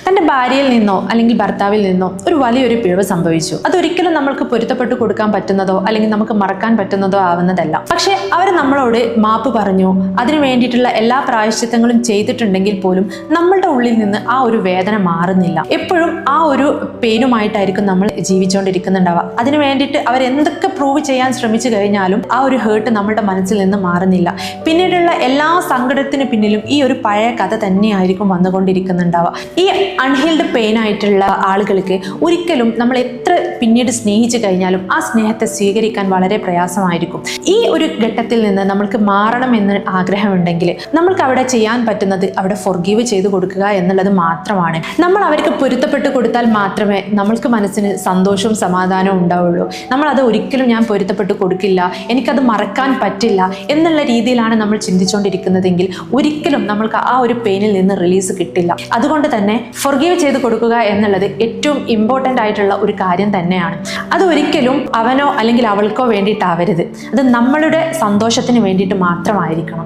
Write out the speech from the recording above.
തൻ്റെ ഭാര്യയിൽ നിന്നോ അല്ലെങ്കിൽ ഭർത്താവിൽ നിന്നോ ഒരു വലിയൊരു പിഴവ് സംഭവിച്ചു. അതൊരിക്കലും നമ്മൾക്ക് പൊരുത്തപ്പെട്ടു കൊടുക്കാൻ പറ്റുന്നതോ അല്ലെങ്കിൽ നമുക്ക് മറക്കാൻ പറ്റുന്നതോ ആവുന്നതല്ല. പക്ഷെ അവർ നമ്മളോട് മാപ്പ് പറഞ്ഞു, അതിനു വേണ്ടിയിട്ടുള്ള എല്ലാ പ്രായശ്ചിത്തങ്ങളും ചെയ്തിട്ടുണ്ടെങ്കിൽ പോലും നമ്മളുടെ ഉള്ളിൽ നിന്ന് ആ ഒരു വേദന മാറുന്നില്ല. എപ്പോഴും ആ ഒരു പെയിനുമായിട്ടായിരിക്കും നമ്മൾ ജീവിച്ചുകൊണ്ടിരിക്കുന്നുണ്ടാവുക. അതിനു വേണ്ടിയിട്ട് അവരെന്തൊക്കെ പ്രൂവ് ചെയ്യാൻ ശ്രമിച്ചു കഴിഞ്ഞാലും ആ ഒരു ഹേർട്ട് നമ്മളുടെ മനസ്സിൽ നിന്ന് മാറുന്നില്ല. പിന്നീടുള്ള എല്ലാ സങ്കടത്തിന് പിന്നിലും ഈ ഒരു പഴയ കഥ തന്നെയായിരിക്കും വന്നുകൊണ്ടിരിക്കുന്നുണ്ടാവുക. ഈ അൺഹീൽഡ് പെയിൻ ആയിട്ടുള്ള ആളുകൾക്ക് ഒരിക്കലും നമ്മൾ എത്ര പിന്നീട് സ്നേഹിച്ചു കഴിഞ്ഞാലും ആ സ്നേഹത്തെ സ്വീകരിക്കാൻ വളരെ പ്രയാസമായിരിക്കും. ഈ ഒരു ഘട്ടത്തിൽ നിന്ന് നമ്മൾക്ക് മാറണം എന്ന് ആഗ്രഹമുണ്ടെങ്കിൽ നമ്മൾക്ക് അവിടെ ചെയ്യാൻ പറ്റുന്നത് അവിടെ ഫൊർഗീവ് ചെയ്തു കൊടുക്കുക എന്നുള്ളത് മാത്രമാണ്. നമ്മൾ അവർക്ക് പൊരുത്തപ്പെട്ട് കൊടുത്താൽ മാത്രമേ നമ്മൾക്ക് മനസ്സിന് സന്തോഷവും സമാധാനവും ഉണ്ടാവുള്ളൂ. നമ്മളത് ഒരിക്കലും ഞാൻ പൊരുത്തപ്പെട്ട് കൊടുക്കില്ല, എനിക്കത് മറക്കാൻ പറ്റില്ല എന്നുള്ള രീതിയിലാണ് നമ്മൾ ചിന്തിച്ചുകൊണ്ടിരിക്കുന്നതെങ്കിൽ ഒരിക്കലും നമ്മൾക്ക് ആ ഒരു പെയിനിൽ നിന്ന് റിലീസ് കിട്ടില്ല. അതുകൊണ്ട് തന്നെ ഫൊർഗീവ് ചെയ്ത് കൊടുക്കുക എന്നുള്ളത് ഏറ്റവും ഇമ്പോർട്ടൻ്റ് ആയിട്ടുള്ള ഒരു കാര്യം തന്നെയാണ്. അത് ഒരിക്കലും അവനോ അല്ലെങ്കിൽ അവൾക്കോ വേണ്ടിയിട്ടാവരുത്. അത് നമ്മളുടെ സന്തോഷത്തിന് വേണ്ടിയിട്ട് മാത്രമായിരിക്കണം.